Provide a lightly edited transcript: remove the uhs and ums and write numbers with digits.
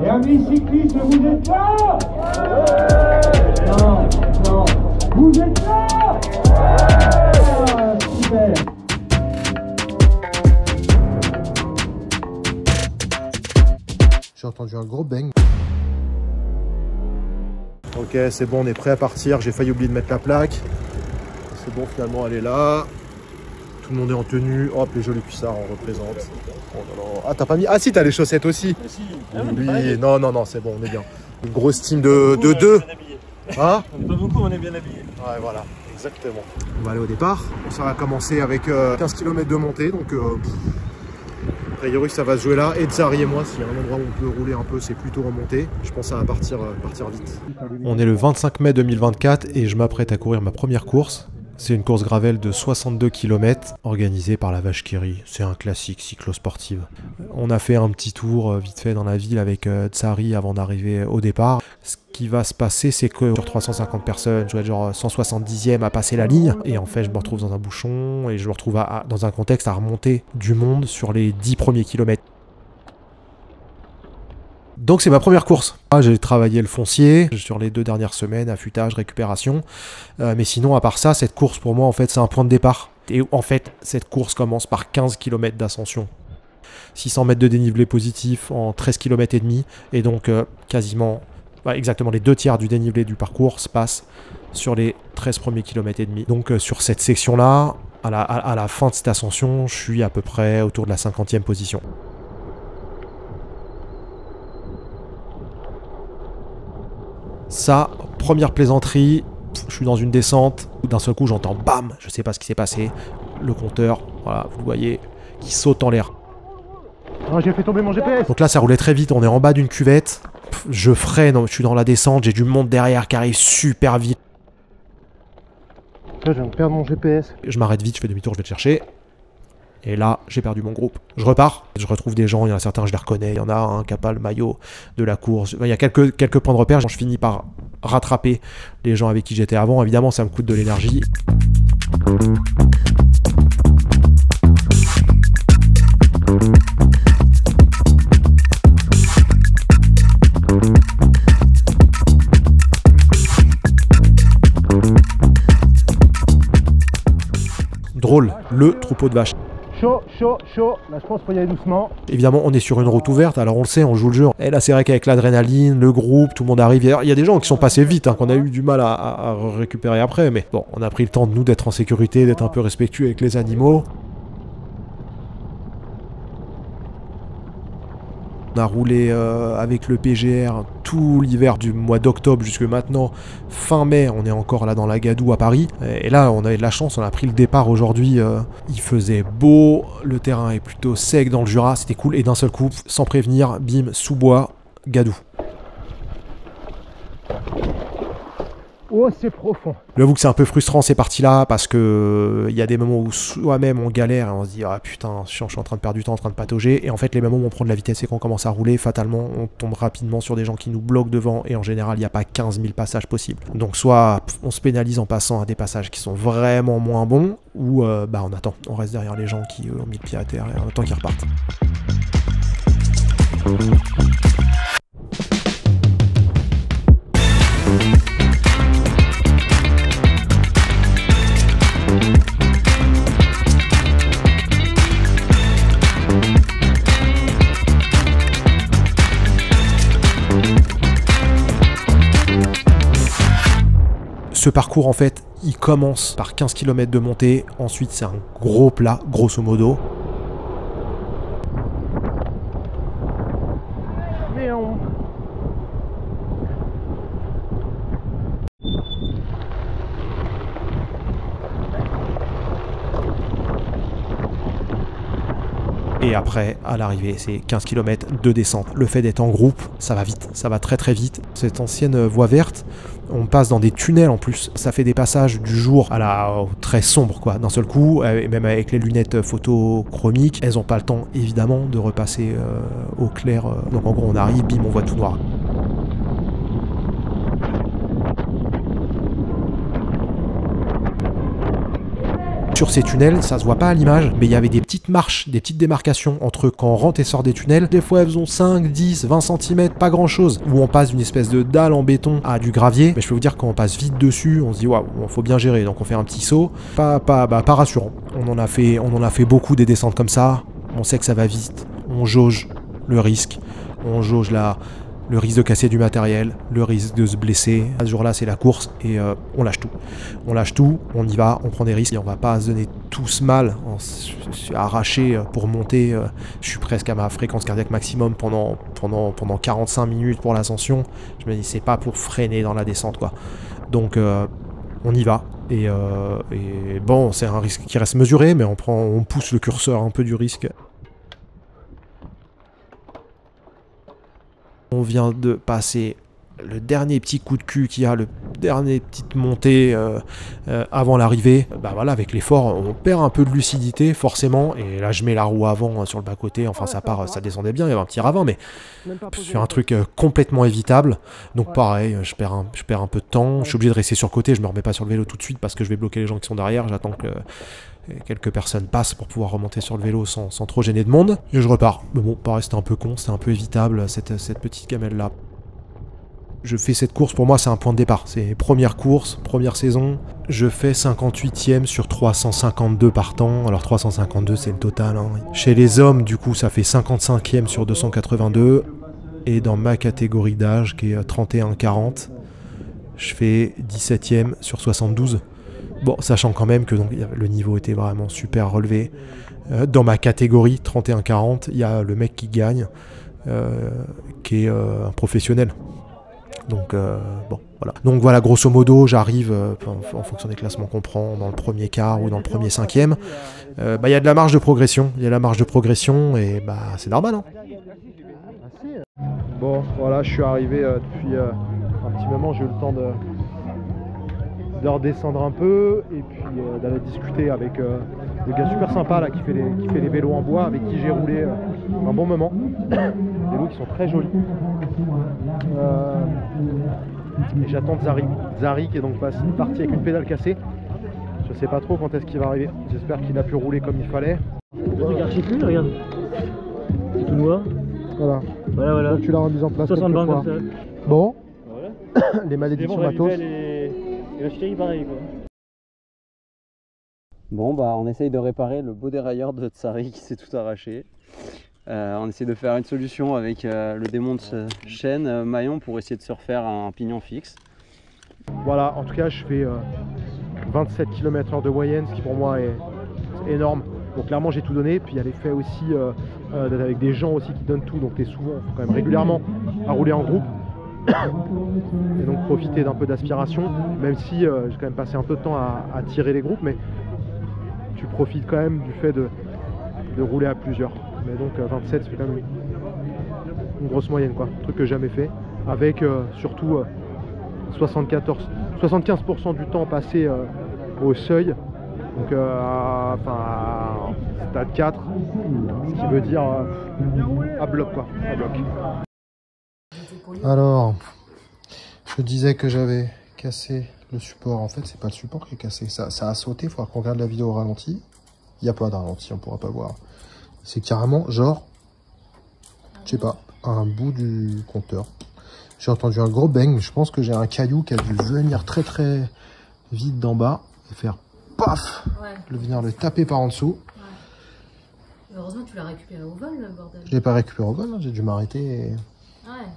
Et amis cyclistes, vous êtes là? Non, non. Vous êtes là? Super. J'ai entendu un gros bang. Ok, c'est bon, on est prêt à partir. J'ai failli oublier de mettre la plaque. C'est bon, finalement, elle est là. Tout le monde est en tenue. Hop, les jolis cuissards, on représente. Oh là là. Ah, t'as pas mis... Ah si, t'as les chaussettes aussi. Oui, non, non, non, c'est bon, on est bien. Une grosse team de deux. Hein? Pas beaucoup, on est bien habillés. Ouais, voilà, exactement. On va aller au départ. Ça va commencer avec 15 km de montée, donc a priori ça va se jouer là. Et Zari et moi, s'il y a un endroit où on peut rouler un peu, c'est plutôt remonter. Je pense que ça va partir vite. On est le 25 mai 2024 et je m'apprête à courir ma première course. C'est une course gravel de 62 km organisée par la Vache qui rit. C'est un classique cyclo-sportive. On a fait un petit tour vite fait dans la ville avec Zari avant d'arriver au départ. Ce qui va se passer, c'est que sur 350 personnes, je vais être genre 170e à passer la ligne. Et en fait, je me retrouve dans un bouchon et je me retrouve dans un contexte à remonter du monde sur les 10 premiers kilomètres. Donc c'est ma première course. J'ai travaillé le foncier sur les 2 dernières semaines, affûtage, récupération. Mais sinon, à part ça, cette course pour moi, en fait, c'est un point de départ. Et en fait, cette course commence par 15 km d'ascension. 600 mètres de dénivelé positif en 13 km et demi. Et donc quasiment, exactement les 2 tiers du dénivelé du parcours se passent sur les 13 premiers kilomètres et demi. Donc sur cette section-là, à la fin de cette ascension, je suis à peu près autour de la 50e position. Ça, première plaisanterie, je suis dans une descente, d'un seul coup j'entends BAM, je sais pas ce qui s'est passé, le compteur, voilà, vous le voyez, qui saute en l'air. Oh, j'ai fait tomber mon GPS. Donc là ça roulait très vite, on est en bas d'une cuvette, je freine, je suis dans la descente, j'ai du monde derrière qui arrive super vite. Là, je viens de perdre mon GPS. Je m'arrête vite, je fais demi-tour, je vais le chercher. Et là, j'ai perdu mon groupe. Je repars, je retrouve des gens, il y en a certains, je les reconnais. Il y en a un qui n'a pas le maillot de la course. Il y a quelques points de repère. Je finis par rattraper les gens avec qui j'étais avant. Évidemment, ça me coûte de l'énergie. Drôle, le troupeau de vaches. Chaud, chaud, chaud. Là, je pense qu'il faut y aller doucement. Évidemment, on est sur une route ouverte, alors on le sait, on joue le jeu. Et là, c'est vrai qu'avec l'adrénaline, le groupe, tout le monde arrive. Il y a des gens qui sont passés vite, qu'on a eu du mal à récupérer après. Mais bon, on a pris le temps de nous d'être en sécurité, d'être un peu respectueux avec les animaux. On a roulé avec le PGR tout l'hiver du mois d'octobre jusque maintenant. Fin mai, on est encore là dans la Gadoue à Paris. Et là, on avait de la chance, on a pris le départ aujourd'hui. Il faisait beau, le terrain est plutôt sec dans le Jura, c'était cool. Et d'un seul coup, sans prévenir, bim, sous-bois, Gadoue. Oh, c'est profond. J'avoue que c'est un peu frustrant ces parties-là parce que il y a des moments où soi-même on galère et on se dit ah putain, je suis en train de perdre du temps, en train de patauger. Et en fait, les moments où on prend de la vitesse et qu'on commence à rouler, fatalement, on tombe rapidement sur des gens qui nous bloquent devant et en général, il n'y a pas 15 000 passages possibles. Donc soit on se pénalise en passant à des passages qui sont vraiment moins bons ou on attend, on reste derrière les gens qui ont mis le pied à terre et on attend qu'ils repartent. Ce parcours, en fait, il commence par 15 km de montée. Ensuite, c'est un gros plat, grosso modo. Et après, à l'arrivée, c'est 15 km de descente. Le fait d'être en groupe, ça va vite, ça va très très vite. Cette ancienne voie verte, on passe dans des tunnels en plus. Ça fait des passages du jour à la très sombre, quoi, d'un seul coup. Et même avec les lunettes photochromiques, elles n'ont pas le temps, évidemment, de repasser au clair. Donc en gros, on arrive, bim, on voit tout noir. Sur ces tunnels, ça se voit pas à l'image, mais il y avait des petites marches, des petites démarcations entre quand on rentre et sort des tunnels. Des fois, elles ont 5, 10, 20 cm, pas grand chose. Où on passe d'une espèce de dalle en béton à du gravier. Mais je peux vous dire, quand on passe vite dessus, on se dit waouh, faut bien gérer. Donc on fait un petit saut. Pas rassurant. On en a fait beaucoup des descentes comme ça. On sait que ça va vite. On jauge le risque. On jauge le risque de casser du matériel, le risque de se blesser. À ce jour-là, c'est la course et on lâche tout. On lâche tout, on y va, on prend des risques et on va pas se donner tous mal. Je suis arraché pour monter. Je suis presque à ma fréquence cardiaque maximum pendant 45 minutes pour l'ascension. Je me dis, c'est pas pour freiner dans la descente, quoi. Donc, on y va. Et bon, c'est un risque qui reste mesuré, mais on pousse le curseur un peu du risque. On vient de passer le dernier petit coup de cul qu'il y a, le dernier petite montée avant l'arrivée. Bah voilà, avec l'effort, on perd un peu de lucidité forcément. Et là, je mets la roue avant sur le bas-côté. Enfin, ça descendait bien, il y avait un petit ravin, mais c'est un truc complètement évitable. Donc pareil, je perds un peu de temps. Je suis obligé de rester sur le côté, je me remets pas sur le vélo tout de suite parce que je vais bloquer les gens qui sont derrière. J'attends que quelques personnes passent pour pouvoir remonter sur le vélo sans trop gêner de monde. Et je repars. Mais bon, pareil, c'était un peu con, c'était un peu évitable, cette petite gamelle-là. Je fais cette course, pour moi, c'est un point de départ. C'est première course, première saison. Je fais 58e sur 352 partants. Alors 352, c'est le total, hein. Chez les hommes, du coup, ça fait 55e sur 282. Et dans ma catégorie d'âge, qui est 31-40, je fais 17e sur 72. Bon, sachant quand même que donc, le niveau était vraiment super relevé. Dans ma catégorie 31-40, il y a le mec qui gagne, qui est un professionnel. Donc, bon, voilà. Donc voilà, grosso modo, j'arrive, en fonction des classements qu'on prend, dans le premier quart ou dans le premier cinquième. Il y a de la marge de progression. Il y a la marge de progression et c'est normal, hein. Bon, voilà, je suis arrivé depuis un petit moment. J'ai eu le temps de redescendre un peu et puis d'aller discuter avec le gars super sympa là qui fait les vélos en bois, avec qui j'ai roulé un bon moment. Des vélos qui sont très jolis. Et j'attends Zari qui est donc parti avec une pédale cassée. Je sais pas trop quand est-ce qu'il va arriver. J'espère qu'il a pu rouler comme il fallait. Regarde, je sais plus, regarde. C'est tout noir. Voilà. Donc, tu l'as remis en place 60 quelques fois. comme ça. Bon, Voilà. les malédictions matos. Et le Chili pareil quoi. Bon on essaye de réparer le beau dérailleur de Tsari qui s'est tout arraché. On essaie de faire une solution avec le démon de chaîne maillon pour essayer de se refaire un pignon fixe. Voilà, en tout cas je fais 27 km/h de moyenne, ce qui pour moi est énorme. Donc clairement j'ai tout donné, puis il y a l'effet aussi d'être avec des gens aussi qui donnent tout, donc tu es souvent quand même régulièrement à rouler en groupe. Et donc profiter d'un peu d'aspiration, même si j'ai quand même passé un peu de temps à tirer les groupes, mais tu profites quand même du fait de rouler à plusieurs. Mais donc 27 c'est quand même une grosse moyenne, quoi, un truc que j'ai jamais fait, avec surtout 75% du temps passé au seuil, donc stade 4, ce qui veut dire à bloc, quoi, à bloc. Alors, je disais que j'avais cassé le support. En fait, c'est pas le support qui est cassé. Ça a sauté. Il faudra qu'on regarde la vidéo au ralenti. Il n'y a pas de ralenti, on pourra pas voir. C'est carrément genre, je sais pas, un bout du compteur. J'ai entendu un gros bang. Je pense que j'ai un caillou qui a dû venir très très vite d'en bas et faire paf, venir le taper par en dessous. Heureusement, tu l'as récupéré au vol, le bordel. Je l'ai pas récupéré au vol, hein. J'ai dû m'arrêter. Et... Ouais.